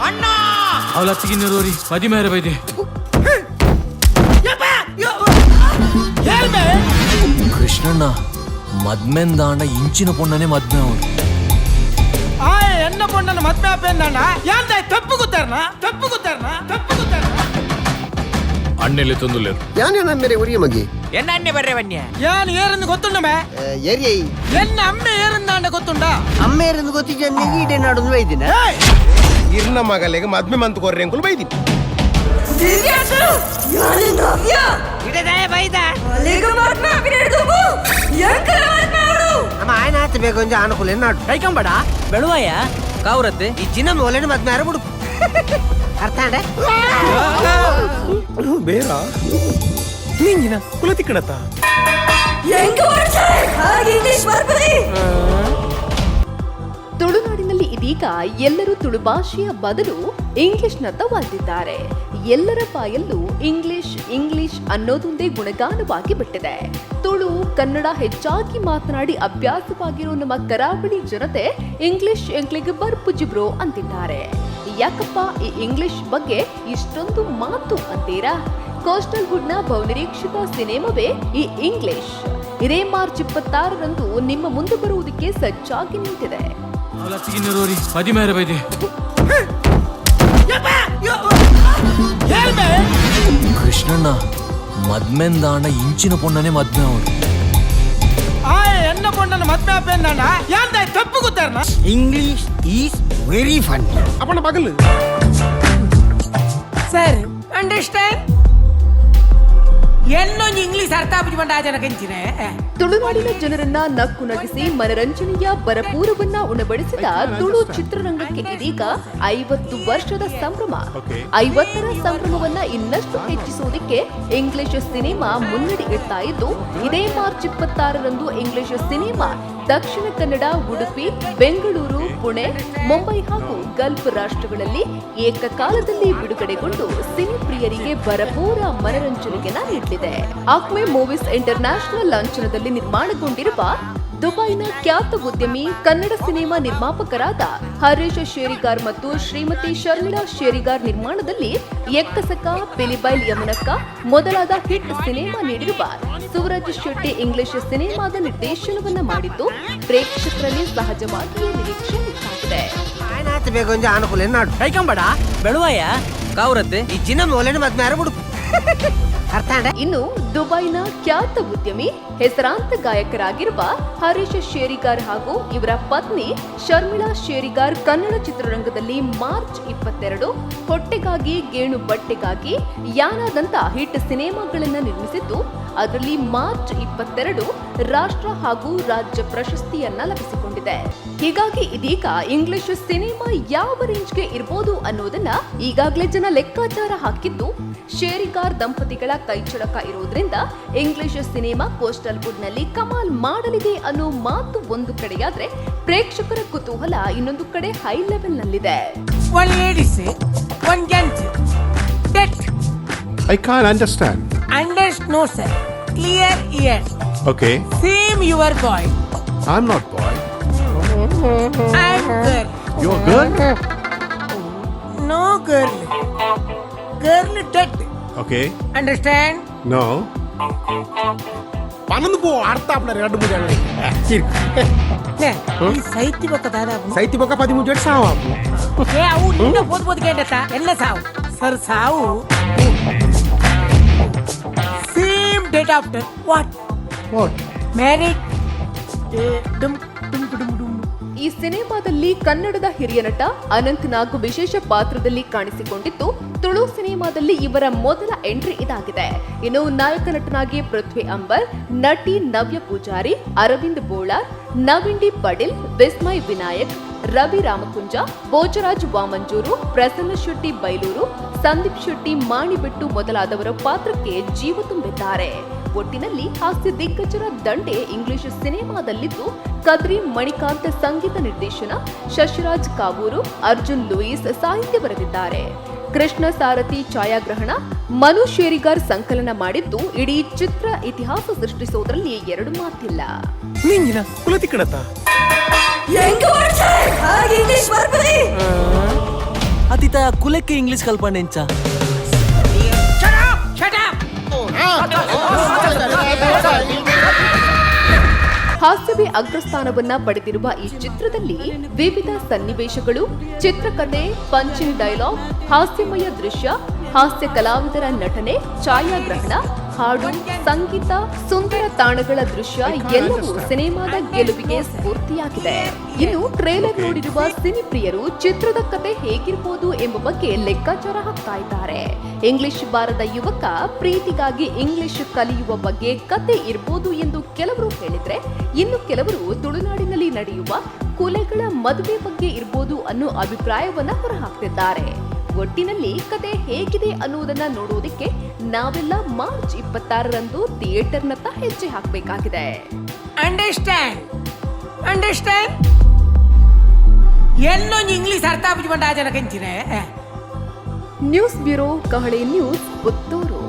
ಅಣ್ಣ ಅವಳ ಹತ್ತಿಗಿನ್ನೋರಿ ಮದಿ ಮೇರೆ ಬೈದೆ ಕೃಷ್ಣಣ್ಣ ಮದ್ಮೆಂದಾಂಡ ಇಂಚಿನ ಪೊಣ್ಣನೆ ಮದ್ಮೆ ಅವನು ಎನ್ನ ಪೊಣ್ಣನ ಮದ್ಮೆ ಅಪ್ಪೆಂದಾಂಡ ಯಾಂದ ತಪ್ಪು ಗೊತ್ತಾರನ ಅಣ್ಣೆಲ್ಲಿ ತೊಂದುಲೇರು ಯಾನೇ ನಮ್ಮೆರೆ ಉರಿಯ ಮಗಿ ಎನ್ನ ಅಣ್ಣೆ ಬರ್ರೆ ಬನ್ನಿ ಯಾನ್ ಏರನ್ನು ಗೊತ್ತುಂಡಮೆ ಏರಿಯೈ ಎನ್ನ ಅಮ್ಮೆ ಏರನ್ನಾಂಡ ಗೊತ್ತುಂಡ ಅಮ್ಮ ಏರೆಂದು ಗೊತ್ತಿದ್ದ ನೀಡೆ ನಾಡೊಂದು ಬೈದಿನ ಇರ್ನ ಮಗಲಿಗೆ ಮದ್ಮೆ ಮಂತ್ ಕೊರ್ರಿ ಅಂಕುಲ್ ಬೈದಿನಿ ಇಡದೆ ಬೈದ ಅಮ್ಮ ಆಯ್ನ ಆತ ಬೇಕು ಒಂಜ ಅನುಕೂಲ ನಾಡು ಕೈಕಂಬಡ ಬೆಳುವಯ್ಯ ಕಾವ್ರತ್ತೆ ಈ ಚಿನ್ನ ಮೋಲೆನ ಮದ್ಮೆ ಯಾರು ಬಿಡು ಅರ್ಥ ಅಂಡೆ ಬೇರ ನಿಂಗಿನ ಕುಲತಿ ಕಣತ ತುಳುನಾಡಿನಲ್ಲಿ ಇದೀಗ ಎಲ್ಲರೂ ತುಳು ಭಾಷೆಯ ಬದಲು ಇಂಗ್ಲಿಷ್ನತ್ತ ಒಲ್ದಿದ್ದಾರೆ. ಎಲ್ಲರ ಬಾಯಲ್ಲೂ ಇಂಗ್ಲಿಷ್ ಅನ್ನೋದೊಂದೇ ಗುಣಗಾನವಾಗಿ ಬಿಟ್ಟಿದೆ. ತುಳು ಕನ್ನಡ ಹೆಚ್ಚಾಗಿ ಮಾತನಾಡಿ ಅಭ್ಯಾಸವಾಗಿರೋ ನಮ್ಮ ಕರಾವಳಿ ಜನತೆ ಇಂಗ್ಲಿಷ್ ಎಂಕ್ಲಿಗೆ ಬರ್ಪುಜಿ ಬ್ರೋ ಅಂತಿದ್ದಾರೆ. ಯಾಕಪ್ಪ ಈ ಇಂಗ್ಲಿಷ್ ಬಗ್ಗೆ ಇಷ್ಟೊಂದು ಮಾತು ಅಂತೀರಾ? ಕೋಸ್ಟಲ್ ಹುಡ್ನ ಬಹುನಿರೀಕ್ಷಿತ ಸಿನಿಮಾವೇ ಈ ಇಂಗ್ಲಿಷ್. ಇದೇ ಮಾರ್ಚ್ 26ರಂದು ನಿಮ್ಮ ಮುಂದೆ ಬರುವುದಕ್ಕೆ ಸಜ್ಜಾಗಿ ನಿಂತಿದೆ. ಅವಳ ಹತ್ತಿಗಿನ್ನೋರಿ ಮದಿ ಮೇರೆ ಬೈದೆ ಕೃಷ್ಣಣ್ಣ ಮದ್ಮೆಂದಾಂಡ ಇಂಚಿನ ಪೊಣ್ಣನೆ ಮದ್ಮೆ ಅವನು ಎನ್ನ ಪೊಣ್ಣನ ಮದ್ಮೆ ಅಪ್ಪೆಂದಾಂಡ ಯಾಂದ ತಪ್ಪು ಗೊತ್ತಾರನ ಇಂಗ್ಲಿಷ್ ಈಸ್ ವೆರಿ ಫನ್ ಅಪ್ಪನ ಪಗಲು ಸರ್ ಅಂಡರ್ಸ್ಟ್ಯಾಂಡ್ ಎಲ್ಲೊಂದು ಇಂಗ್ಲಿಷ್ ಅರ್ಥ ಆಗ್ಬಿಟ್ಟು ಜನ ಕಂಚಿನೆ ತುಳುನಾಡಿನ ಜನರನ್ನ ನಕ್ಕು ನಗಿಸಿ ಮನರಂಜನೆಯ ಭರಪೂರವನ್ನ ಉಣಬಡಿಸಿದ ತುಳು ಚಿತ್ರರಂಗಕ್ಕೆ ಇದೀಗ 50 ವರ್ಷದ ಸಂಭ್ರಮ. 50ರ ಸಂಭ್ರಮವನ್ನ ಇನ್ನಷ್ಟು ಹೆಚ್ಚಿಸುವುದಕ್ಕೆ ಇಂಗ್ಲಿಷ್ ಸಿನಿಮಾ ಮುನ್ನಡೆ ಇಡ್ತಾ ಇದ್ದು, ಇದೇ March 26ರಂದು English cinema Dakshina Kannada, Udupi, Bengaluru, Pune, Mumbai ಹಾಗೂ ಗಲ್ಫ್ ರಾಷ್ಟ್ರಗಳಲ್ಲಿ ಏಕಕಾಲದಲ್ಲಿ ಬಿಡುಗಡೆಗೊಂಡು ಸಿನಿ ಪ್ರಿಯರಿಗೆ ಭರಪೂರ ಮನರಂಜನೆಯನ್ನ ನೀಡಲಿದೆ. ಆಕ್ಮೆ ಮೂವೀಸ್ ಇಂಟರ್ನ್ಯಾಷನಲ್ ಲಾಂಛನದಲ್ಲಿ ನಿರ್ಮಾಣಗೊಂಡಿರುವ ದುಬೈನ ಖ್ಯಾತ ಉದ್ಯಮಿ ಕನ್ನಡ ಸಿನಿಮಾ ನಿರ್ಮಾಪಕರಾದ ಹರೀಶ್ ಶೇರಿಗಾರ್ ಮತ್ತು ಶ್ರೀಮತಿ ಶರ್ಮಿಳಾ ಶೇರಿಗಾರ್ ನಿರ್ಮಾಣದಲ್ಲಿ ಎಕ್ಕಸಕ, ಪಿಲಿಬೈಲ್ ಯಮನಕ್ಕ ಮೊದಲಾದ ಹಿಟ್ ಸಿನಿಮಾ ನೀಡಿರುವ ಸೂರಜ್ ಶೆಟ್ಟಿ ಇಂಗ್ಲಿಷ್ ಸಿನಿಮಾದ ನಿರ್ದೇಶನವನ್ನ ಮಾಡಿದ್ದು ಪ್ರೇಕ್ಷಕರಲ್ಲಿ ಸಹಜವಾಗಿಯೇ ನಿರೀಕ್ಷೆ ಹೆಚ್ಚಾಗಿದೆ. ಆಯ್ನ ಆತ ಬೇಕು ಒಂಜ ಅನುಕೂಲ ನಾಡು ಕೈಕಂಬಡ ಬೆಳುವಯ್ಯ ಕಾವ್ರತ್ತೆ ಈ ಚಿನ್ನ ಮೋಲೆನ ಮದ್ಮೆ ಯಾರು ಬಿಡು ಅರ್ಥ ಅಂಡೆ ಇನ್ನು ದುಬೈನ ಖ್ಯಾತ ಉದ್ಯಮಿ ಹೆಸರಾಂತ ಗಾಯಕರಾಗಿರುವ ಹರೀಶ್ ಶೇರಿಗಾರ್ ಹಾಗೂ ಇವರ ಪತ್ನಿ ಶರ್ಮಿಳಾ ಶೇರಿಗಾರ್ ಕನ್ನಡ ಚಿತ್ರರಂಗದಲ್ಲಿ ಮಾರ್ಚ್ 22 ಹೊಟ್ಟೆಗಾಗಿ ಗೇಣು ಬಟ್ಟೆಗಾಗಿ ಯಾನಾದಂತ ಹಿಟ್ ಸಿನಿಮಾಗಳನ್ನ ನಿರ್ಮಿಸಿದ್ದು, ಅದರಲ್ಲಿ ಮಾರ್ಚ್ 22 ರಾಷ್ಟ್ರ ಹಾಗೂ ರಾಜ್ಯ ಪ್ರಶಸ್ತಿಯನ್ನ ಲಭಿಸಿಕೊಂಡಿದೆ. ಹೀಗಾಗಿ ಇದೀಗ ಇಂಗ್ಲಿಷ್ ಸಿನಿಮಾ ಯಾವ ರೇಂಜ್ಗೆ ಇರಬಹುದು ಅನ್ನೋದನ್ನ ಈಗಾಗಲೇ ಜನ ಲೆಕ್ಕಾಚಾರ ಹಾಕಿದ್ದು, ಶೇರಿಗಾರ್ ದಂಪತಿಗಳ ಕೈಚಳಕ ಇರೋದ್ರಿಂದ ಇಂಗ್ಲಿಷ್ ಸಿನಿಮಾ ಕೋಸ್ಟಲ್ ವುಡ್ನಲ್ಲಿ ಕಮಾಲ್ ಮಾಡಲಿದೆ ಅನ್ನೋ ಮಾತು ಒಂದು ಕಡೆಯಾದ್ರೆ, ಪ್ರೇಕ್ಷಕರ ಕುತೂಹಲ ಇನ್ನೊಂದು ಕಡೆ ಹೈ ಲೆವೆಲ್ ನಲ್ಲಿದೆ. One ladies one gents that I can't understand understand no sir clear ears okay same your boy I am not boy I am girl you are girl no girl that okay understand no పనందు పో ఆడతా అప్పుడు 2-3 ಈ ಸೈತಿ ಬೊಕ್ಕ ದಾದಾಪು సైతి పక్క 13 సావు ಏ ಅವು ನಿನ್ನ ಪೋದ್ ಕೇಂಡತ ಎಲ್ಲ ಸಾವು ಸರ್ ಸಾವು same date after what married ಡುಮ್ ಡುಮ್ ಡುಮ್ ಡುಮ್. ಈ ಸಿನಿಮಾದಲ್ಲಿ ಕನ್ನಡದ ಹಿರಿಯ ನಟ ಅನಂತ್ ನಾಗ್ ವಿಶೇಷ ಪಾತ್ರದಲ್ಲಿ ಕಾಣಿಸಿಕೊಂಡಿದ್ದು, ತುಳು ಸಿನಿಮಾದಲ್ಲಿ ಇವರ ಮೊದಲ ಎಂಟ್ರಿ ಇದಾಗಿದೆ. ಇನ್ನು ನಾಯಕ ನಟನಾಗಿ ಪೃಥ್ವಿ ಅಂಬರ್, ನಟಿ ನವ್ಯ ಪೂಜಾರಿ, ಅರವಿಂದ್ ಬೋಳಾರ್, ನವಿಂಡಿ ಪಡಿಲ್, ವಿಸ್ಮಯ್ ವಿನಾಯಕ್, ರವಿ ರಾಮಕುಂಜ, ಭೋಜರಾಜ್ ವಾಮಂಜೂರು, ಪ್ರಸನ್ನ ಶೆಟ್ಟಿ ಬೈಲೂರು, ಸಂದೀಪ್ ಶೆಟ್ಟಿ ಮಾಣಿಬೆಟ್ಟು ಮೊದಲಾದವರ ಪಾತ್ರಕ್ಕೆ ಜೀವ ತುಂಬಿದ್ದಾರೆ. ಒಟ್ಟಿನಲ್ಲಿ ಹಾಸ್ಯ ದಿಗ್ಗಜರ ದಂಡೆ ಇಂಗ್ಲಿಷ್ ಸಿನಿಮಾದಲ್ಲಿದ್ದು, ಕದ್ರಿ ಮಣಿಕಾಂತ್ ಸಂಗೀತ ನಿರ್ದೇಶನ, ಶಶಿರಾಜ್ ಕಾವೂರು, ಅರ್ಜುನ್ ಲೂಯಿಸ್ ಸಾಹಿತ್ಯ ಬರೆದಿದ್ದಾರೆ. ಕೃಷ್ಣ ಸಾರಥಿ ಛಾಯಾಗ್ರಹಣ, ಮನು ಶೇರಿಗಾರ್ ಸಂಕಲನ ಮಾಡಿದ್ದು, ಇಡೀ ಚಿತ್ರ ಇತಿಹಾಸ ಸೃಷ್ಟಿಸೋದ್ರಲ್ಲಿ ಎರಡು ಮಾತಿಲ್ಲ. ನಿಂಗಿನ ಕುಲತಿ ಕಣತ ಅತಿ ಈತ ಕುಲಕ್ಕೆ ಇಂಗ್ಲಿಷ್ ಕಲ್ಪನೆಂಚ ಹಾಸ್ಯವೇ ಅಗ್ರಸ್ಥಾನವನ್ನ ಪಡೆದಿರುವ ಈ ಚಿತ್ರದಲ್ಲಿ ವಿವಿಧ ಸನ್ನಿವೇಶಗಳು, ಚಿತ್ರಕಥೆ, ಪಂಚಿಂಗ್ ಡೈಲಾಗ್, ಹಾಸ್ಯಮಯ ದೃಶ್ಯ, ಹಾಸ್ಯ ಕಲಾವಿದರ ನಟನೆ, ಛಾಯಾಗ್ರಹಣ, ಹಾಡು, ಸಂಗೀತ, ಸುಂದರ ತಾಣಗಳ ದೃಶ್ಯ ಎಲ್ಲವೂ ಸಿನಿಮಾದ ಗೆಲುವಿಗೆ ಸ್ಫೂರ್ತಿಯಾಗಿದೆ. ಇನ್ನು ಟ್ರೇಲರ್ ನೋಡಿರುವ ಸಿನಿ ಪ್ರಿಯರು ಚಿತ್ರದ ಕತೆ ಹೇಗಿರಬಹುದು ಎಂಬ ಬಗ್ಗೆ ಲೆಕ್ಕಾಚಾರ ಹಾಕ್ತಾ ಇದ್ದಾರೆ. ಇಂಗ್ಲಿಷ್ ಬಾರದ ಯುವಕ ಪ್ರೀತಿಗಾಗಿ ಇಂಗ್ಲಿಷ್ ಕಲಿಯುವ ಬಗ್ಗೆ ಕತೆ ಇರಬಹುದು ಎಂದು ಕೆಲವರು ಹೇಳಿದ್ರೆ, ಇನ್ನು ಕೆಲವರು ತುಳುನಾಡಿನಲ್ಲಿ ನಡೆಯುವ ಕುಲೆಗಳ ಮದುವೆ ಬಗ್ಗೆ ಇರಬಹುದು ಅನ್ನೋ ಅಭಿಪ್ರಾಯವನ್ನ ಹೊರಹಾಕ್ತಿದ್ದಾರೆ. ಒಟ್ಟಿನಲ್ಲಿ ಕತೆ ಹೇಗಿದೆ ಅನ್ನುವುದನ್ನ ನೋಡೋದಕ್ಕೆ ನಾವೆಲ್ಲ ಮಾರ್ಚ್ 26ರಂದು ಥಿಯೇಟರ್ನತ್ತ ಹೆಜ್ಜೆ ಹಾಕಬೇಕಾಗಿದೆ. ಅಂಡರ್ಸ್ಟ್ಯಾಂಡ್ ಎಲ್ಲೊಂದು ಇಂಗ್ಲಿಷ್ ಅರ್ಥ ಆಪಿಕೊಂಡ ಜನ ಕಂಚಿನ ನ್ಯೂಸ್ ಬ್ಯೂರೋ, ಕಹಳೆ ನ್ಯೂಸ್, ಪುತ್ತೂರು.